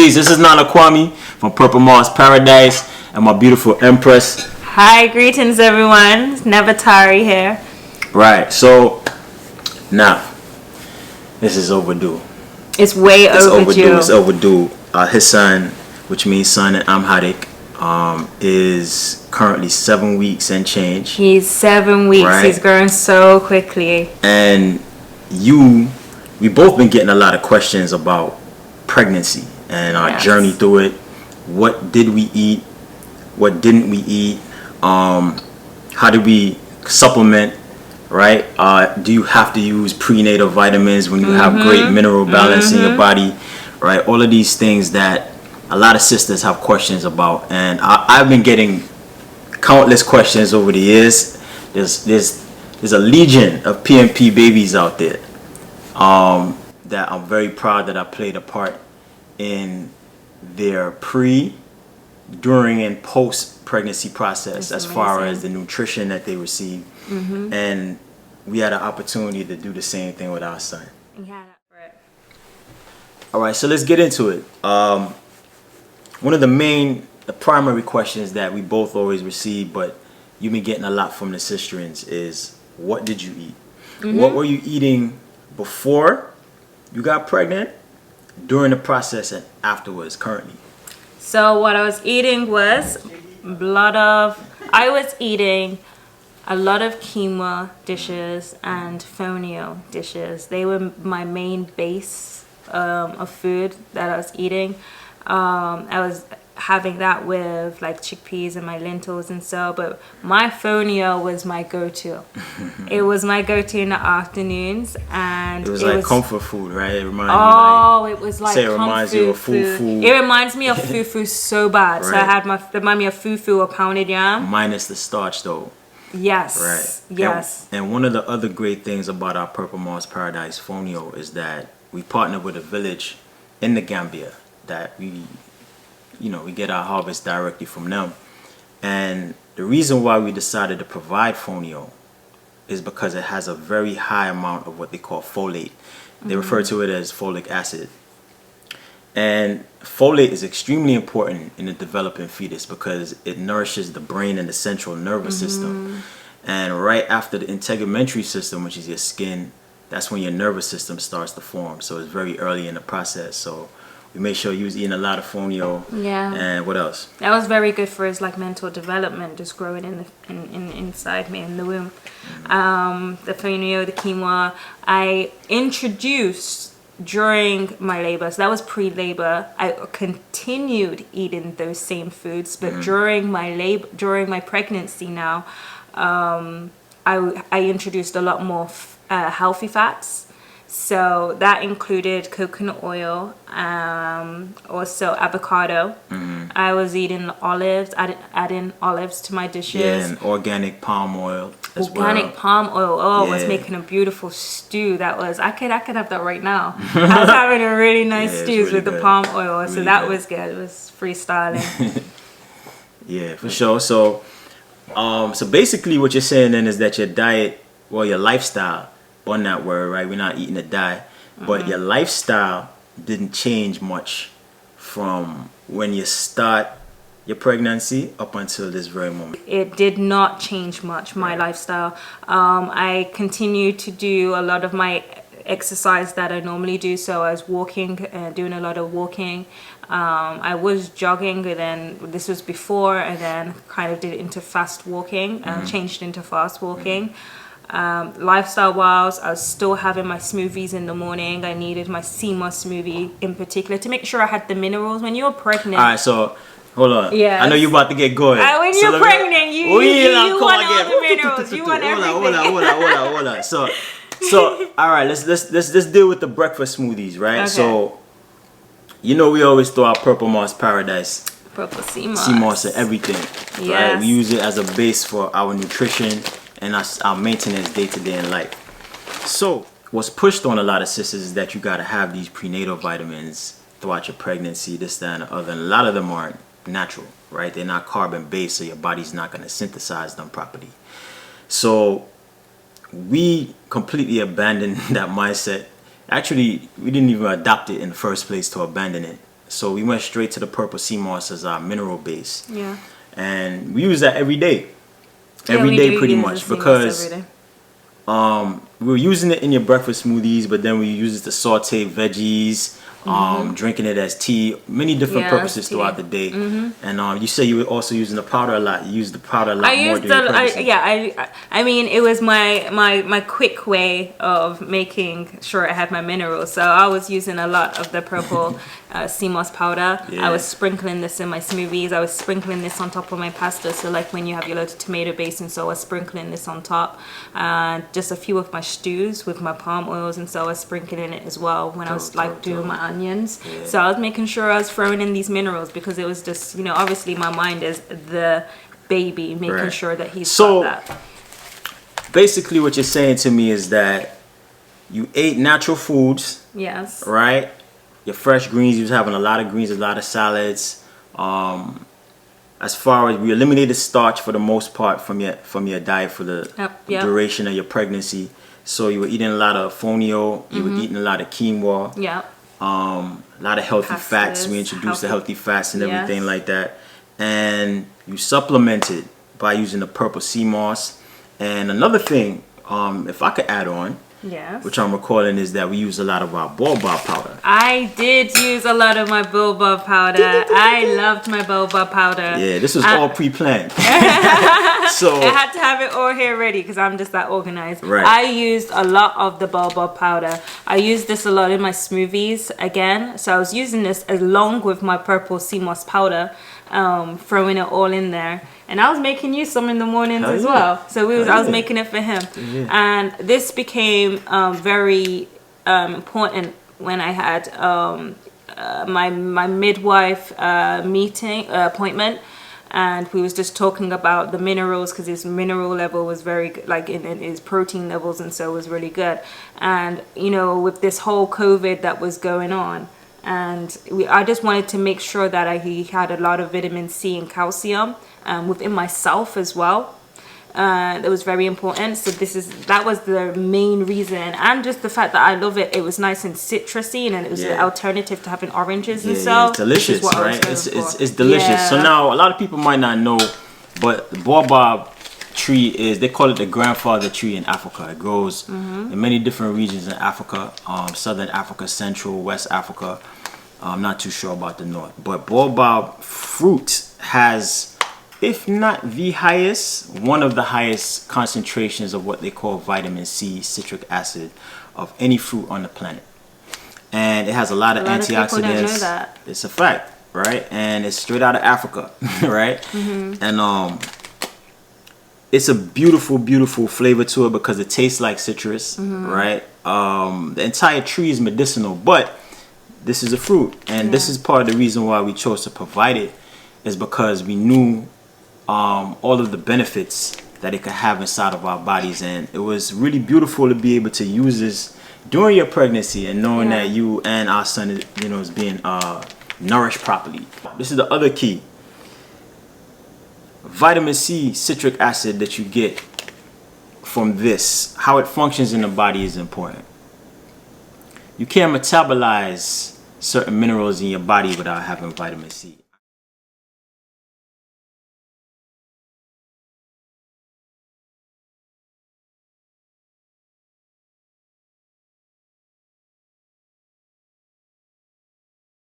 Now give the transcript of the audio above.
Peace. This is Nana Kwame from purplemossparadise and my beautiful Empress. Hi, greetings everyone. It's Nafatarie here. Right, so now this is overdue. It's way overdue. It's overdue. His son, which means son in Amharic, is currently 7 weeks and change. He's 7 weeks. Right? He's growing so quickly. And we both been getting a lot of questions about pregnancy and our journey through it. What did we eat? What didn't we eat? How did we supplement? Right? Do you have to use prenatal vitamins when you have great mineral balance in your body? Right? All of these things that a lot of sisters have questions about, and I've been getting countless questions over the years. There's a legion of PMP babies out there that I'm very proud that I played a part in their pre, during, and post pregnancy process. That's as far as the nutrition that they receive. And we had an opportunity to do the same thing with our son. All right, so let's get into it. One of the primary questions that we both always receive, but you've been getting a lot from the sisterins, is what did you eat? What were you eating before you got pregnant, during the process, and afterwards, currently? So what I was eating was I was eating a lot of QUINOA dishes and FONIO dishes. They were my main base of food that I was eating. I was having that with like chickpeas and my lentils and so, but my FONIO was my go-to. It was my go-to in the afternoons, and it was like comfort food, right? It reminded it was like it reminds you of fufu. It reminds me of fufu so bad. Right. So I had remind me of fufu or pounded yam. Minus the starch though. Yes. Right. Yes. And one of the other great things about our Purple Moss Paradise FONIO is that we partner with a village in the Gambia that we get our harvest directly from them. And the reason why we decided to provide FONIO is because it has a very high amount of what they call folate. They refer to it as folic acid. And folate is extremely important in the developing fetus because it nourishes the brain and the central nervous system. And right after the integumentary system, which is your skin, that's when your nervous system starts to form. So it's very early in the process. So we made sure you was eating a lot of FONIO. Yeah. And what else? That was very good for his like mental development, just growing inside me in the womb. The FONIO, the QUINOA, I introduced during my labor. So that was pre-labor. I continued eating those same foods, but during my pregnancy now, I introduced a lot more healthy fats. So that included coconut oil, also avocado. I was eating olives, adding olives to my dishes. Yeah, and organic palm oil as well. Organic palm oil. I was making a beautiful stew. That was, I could have that right now. I was having a really nice stews really with the palm oil. Really so that was good. It was freestyling. Yeah, for sure. So, so basically what you're saying then is that your diet, your lifestyle, on that word, right? We're not eating to die, but your lifestyle didn't change much from when you start your pregnancy up until this very moment. It did not change much, my lifestyle. I continued to do a lot of my exercise that I normally do. So I was walking, doing a lot of walking. I was jogging, and then this was before, and then kind of did it into fast walking, changed into fast walking. Lifestyle wise, I was still having my smoothies in the morning. I needed my CMOS smoothie in particular to make sure I had the minerals. When you're pregnant, all right, so hold on. Yeah, I know you're about to get going. When so you're pregnant, you want all the minerals. You want everything. Hold on. So all right, let's deal with the breakfast smoothies, right? Okay. So we always throw out Purple Moss Paradise, purple CMOS and everything. Yes. Right? We use it as a base for our nutrition and our maintenance day-to-day in life. So what's pushed on a lot of sisters is that you got to have these prenatal vitamins throughout your pregnancy, this, that, and the other. And a lot of them aren't natural, right? They're not carbon-based, so your body's not going to synthesize them properly. So we completely abandoned that mindset. Actually, we didn't even adopt it in the first place to abandon it. So we went straight to the purple sea moss as our mineral base. Yeah. And we use that every day. Every we day do pretty use much, the sea moss because every day. we were using it in your breakfast smoothies, but then we use it to saute veggies, drinking it as tea, many different purposes throughout the day. And you say you were also using the powder a lot. You use the powder a lot more during pregnancy. I mean, it was my quick way of making sure I had my minerals. So I was using a lot of the purple sea moss powder. I was sprinkling this in my smoothies. I was sprinkling this on top of my pasta. So like when you have your little tomato basin, so I was sprinkling this on top. Just a few of my stews with my palm oils, and so I was sprinkling it as well when I was like doing my onions. So I was making sure I was throwing in these minerals, because it was just, you know, obviously my mind is the baby, making sure that he's got that. Basically what you're saying to me is that you ate natural foods. Yes. Right? Your fresh greens, you was having a lot of greens, a lot of salads. As far as we eliminated starch for the most part from your diet for the duration of your pregnancy. So you were eating a lot of FONIO, you were eating a lot of quinoa. Yeah. A lot of healthy fats. We introduced the healthy fats and everything like that. And you supplemented by using the purple sea moss. And another thing, if I could add on, which I'm recalling, is that we use a lot of our BAOBAB powder. I did use a lot of my BAOBAB powder. I loved my BAOBAB powder. Yeah, this was all pre-planned. So I had to have it all here ready, because I'm just that organized. Right. I used a lot of the BAOBAB powder. I used this a lot in my smoothies again. So I was using this along with my purple sea moss powder, throwing it all in there. And I was making you some in the mornings as well. So I was making it for him. And this became very important when I had my midwife appointment. And we was just talking about the minerals, because his mineral level was very good, like in his protein levels, and so it was really good. And you know, with this whole COVID that was going on, and I just wanted to make sure that he had a lot of vitamin C and calcium within myself as well. That was very important. So that was the main reason, and just the fact that I love it. It was nice and citrusy, and it was an alternative to having oranges and so. It's delicious, right? It's delicious. Yeah. So now a lot of people might not know, but the BAOBAB tree they call it the grandfather tree in Africa. It grows in many different regions in Africa, Southern Africa, Central, West Africa. I'm not too sure about the north, but BAOBAB fruit has, if not the highest, one of the highest concentrations of what they call vitamin C, citric acid, of any fruit on the planet. And it has a lot of antioxidants. People don't know that. It's a fact, right? And it's straight out of Africa, right? And it's a beautiful, beautiful flavor to it, because it tastes like citrus, right? The entire tree is medicinal, but this is a fruit. And this is part of the reason why we chose to provide it, is because we knew all of the benefits that it could have inside of our bodies. And it was really beautiful to be able to use this during your pregnancy, and knowing that you and our son, you know, is being nourished properly. This is the other key. Vitamin C, citric acid that you get from this, how it functions in the body is important. You can't metabolize certain minerals in your body without having vitamin C.